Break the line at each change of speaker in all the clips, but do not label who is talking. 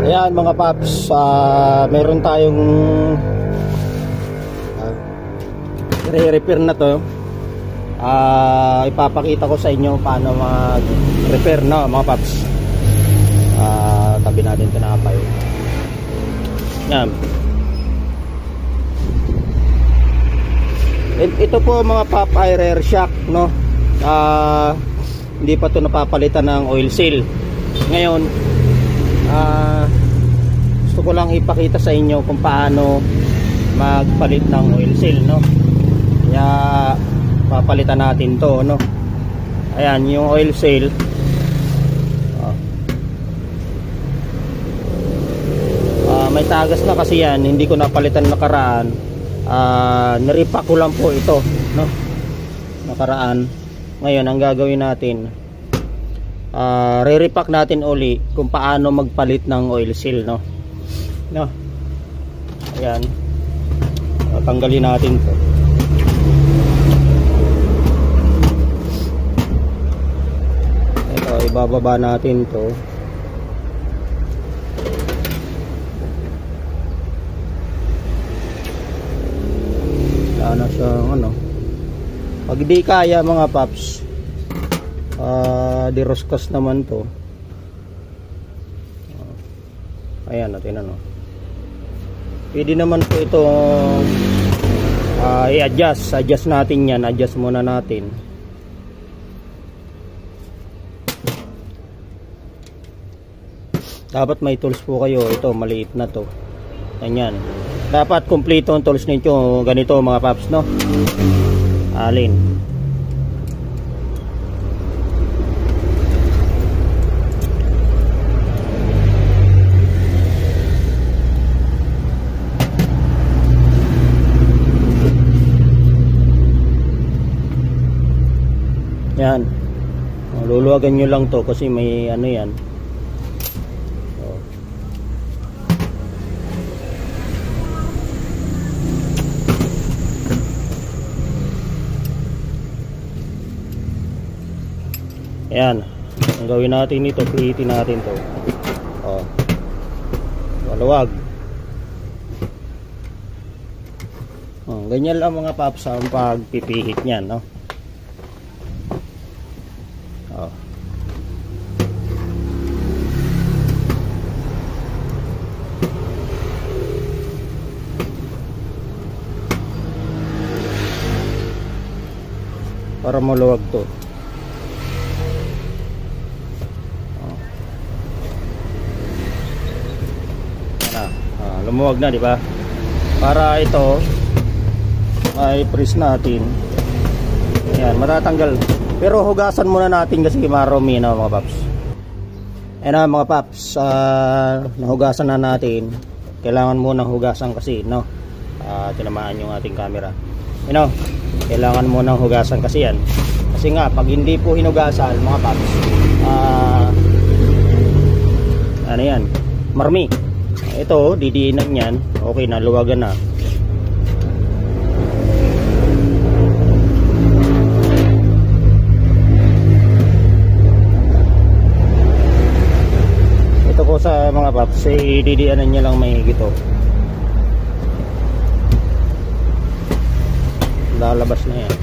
Ayan mga paps, meron tayong re-repair na to. Ipapakita ko sa inyo paano mag-repair na mga paps. Tabi natin tinapay. Yan. Ito po mga pop, air shock, no? Hindi pa to napapalitan ng oil seal. Ngayon, gusto ko lang ipakita sa inyo kung paano magpalit ng oil seal, no? Kaya papalitan natin to, no? Ayan yung oil seal. May tagas na kasi yan, hindi ko napalitan nakaraan. Naripak ko lang po ito, no? Nakaraan. Ngayon ang gagawin natin, re-repack natin uli kung paano magpalit ng oil seal, no? Ayan. Tanggalin natin to. Ito, ibababa natin to. Wala na siyang ano. Pag di kaya mga paps, diroskas naman to. Ayan natin ano. Pwede naman po ito i-adjust natin yan. Adjust muna natin. Dapat may tools po kayo. Ito maliit na to. Ganyan. Dapat kompleto ang tools ninyo. Ganito mga paps, no? Alin. Yan. Luluwagan nyo lang to kasi may ano yan. Ayan, ang gawin natin ito, pihitin natin to. Maluwag. Ganyan lang mga paps ang pagpipihit niyan, no? Para maluwag to. Lumuwag na, di ba? Para ito ay press natin. Ayan, matatanggal. Pero hugasan muna natin kasi marumi na mga paps. Ayan na mga paps, nahugasan na natin. Kailangan muna hugasan kasi, no? Tinamaan yung ating camera. You know, kailangan muna hugasan kasi yan. Kasi nga, pag hindi po hinugasan mga paps, ano yan? Marumi. Ito, didiinan yan. Okay na, luwagan na. Ito po sa mga paps, didiinan niya lang may higito. Lalabas na yan.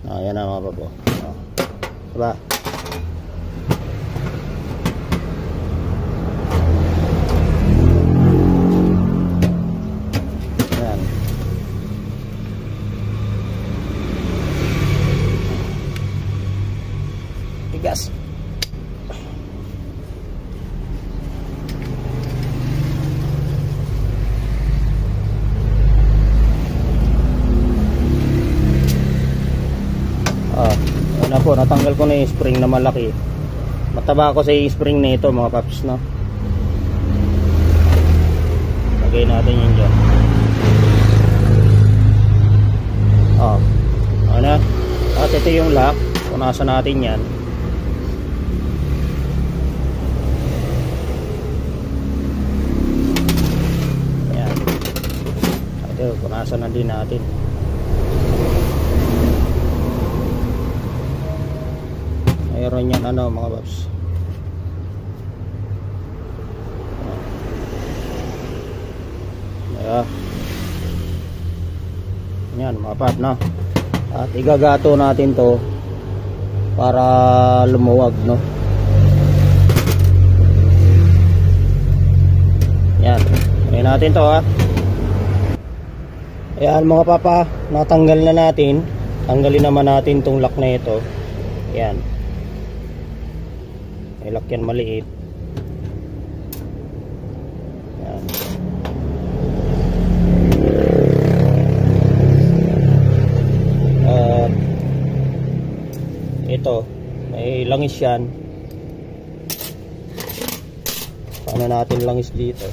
Ayan na mga papo. Diba? Ayan. Tigas. Ano po, natanggal ko na yung spring na malaki. Mataba ko sa spring na ito mga paps, no? Lagay natin yun dyan. Ano? At ito yung lock. Punasan natin yan. hugasan na din natin. Mayroon yan ano mga paps. Yan mga pap, no? At igagato natin to para lumuwag, no? Yan, try natin to, ha. Ayan mga papa, natanggal na natin. Tanggalin naman natin tong lock na ito. Yan, may lock yan maliit. Yan. Ito may langis yan. Paano natin langis dito?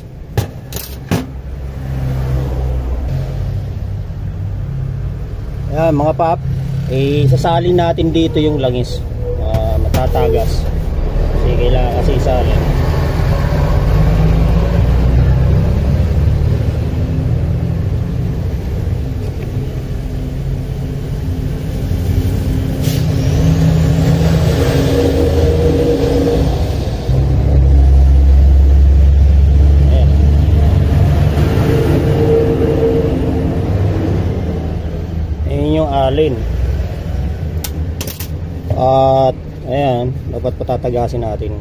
Ayan mga pap, sasalin natin dito yung langis. Matatagas kasi kailangan kasi isalin. Alin. At ayan, dapat patatagasin natin.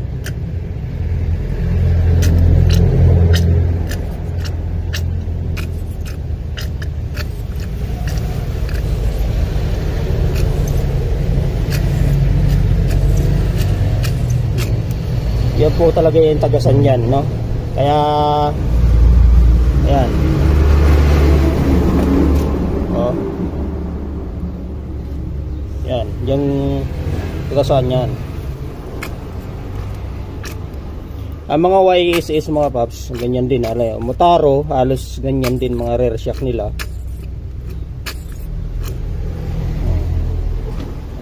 Yan po talaga yung tagasan yan, no? Kaya ayan. Oh. Yan, yung tagasan yan. Ang mga YSS mga paps, ganyan din. Motaro, halos ganyan din mga rear shock nila.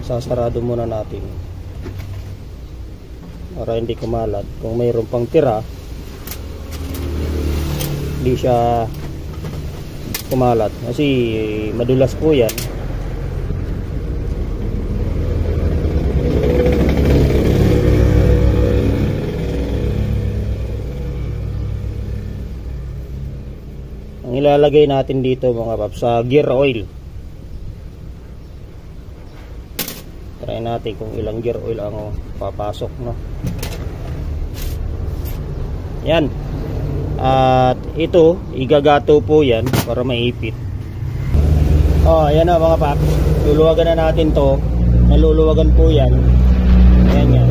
Sasarado muna natin para hindi kumalat. Kung mayroon pang tira, hindi siya kumalat kasi madulas po yan. Ang ilalagay natin dito mga paps sa gear oil. Try natin kung ilang gear oil ang papasok, no? Yan. At ito, igagato po yan para maipit. Oh, ayan na mga paps. Luluwagan na natin to. Naluluwagan po yan. Ayan yan.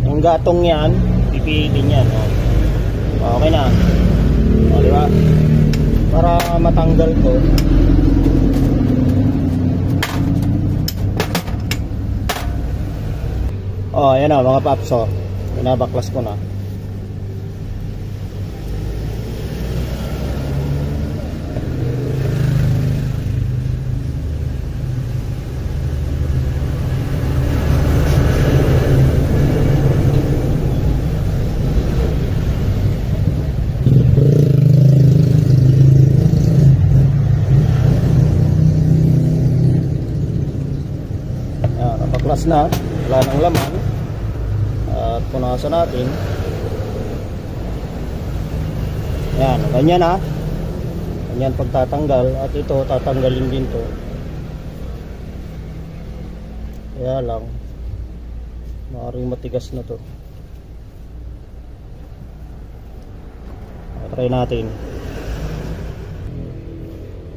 Ang gatong yan, pipiliin yan. Okay na. O, diba? Para matanggal ko. Oh, ayan na mga paps. So, pinabaklas ko na. Napaklas na, wala nang laman. At punasan natin. Yan, ganyan ha. Ganyan pagtatanggal. At ito, tatanggalin din to. Kaya lang, maaaring matigas na to. Try natin.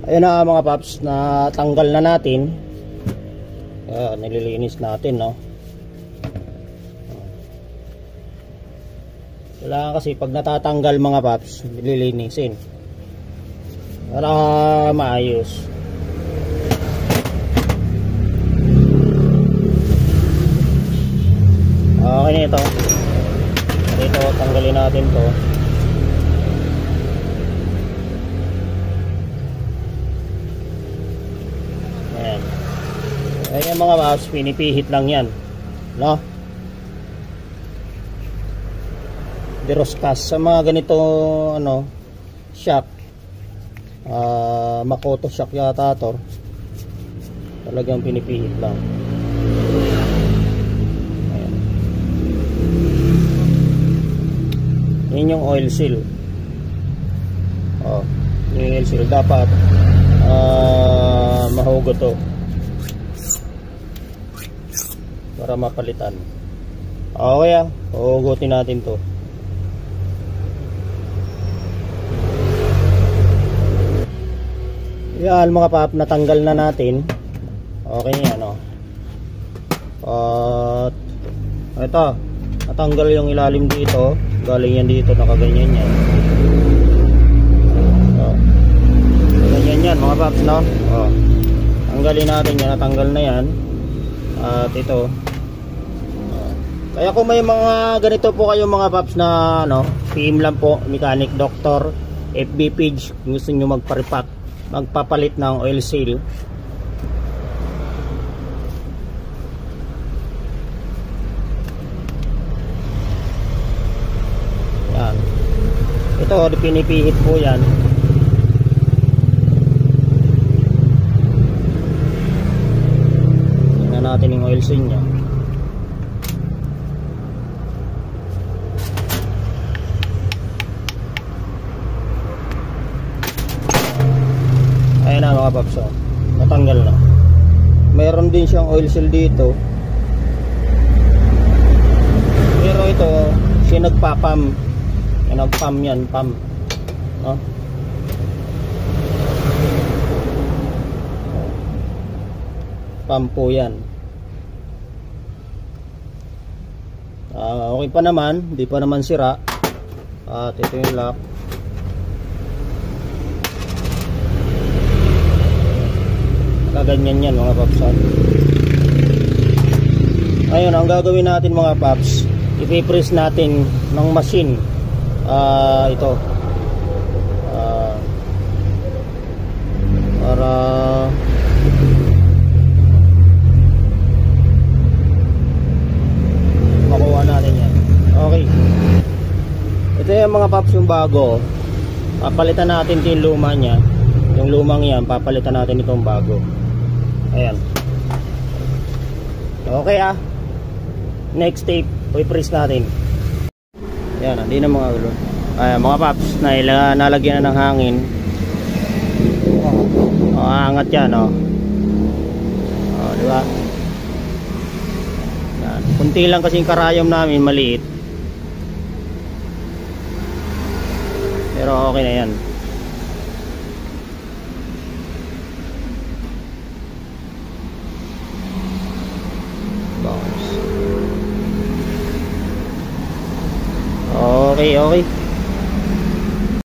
Ayan na mga paps, natanggal na natin. Nililinis natin, no? Kailangan kasi pag natatanggal mga paps, nililinisin para maayos. Okay na ito. Dito tanggalin natin to. Ayan mga paps, pinipihit lang yan, no? Deroscas. Sa mga ganito ano, shock, Makoto shock yata to, talagang pinipihit lang. Ayan. Yan yung oil seal. Yung oil seal dapat mahugot to para mapalitan. Okay, hugutin natin to. Yan mga pap, natanggal na natin. Okay yan, at ito, natanggal yung ilalim dito, galing yan dito, nakaganyan yan. Ganyan yan mga paps, no? Tanggalin natin yan, natanggal na yan. At ito, kaya kung may mga ganito po kayo mga paps na PM lang po, Mechanic Doctor, FB page, gusto nyo magpapalit ng oil seal. Yan, ito pinipihit po yan. Tingnan natin yung oil seal nya. Ayan na mga paps, natanggal na. Mayroon din siyang oil seal dito, pero ito siya nagpapam. Nagpam yan, pam, no? Pam po yan. Okay pa naman, hindi pa naman sira. At ito yung lock. Kaganyan yan mga paps. Ngayon, ang gagawin natin mga paps, ipipress natin ng machine ito para makuha natin yan. Okay, ito yung mga paps, yung bago. Papalitan natin yung luma nya. Yung lumang yan, papalitan natin itong bago. Ayan. Okay, next tape, i-press natin. Ayan, hindi na mga ulo. Ayan mga paps, nalagyan na ng hangin. Aangat yan, diba? Ayan. Kunti lang kasing karayom namin, maliit. Pero okay na yan. Okay.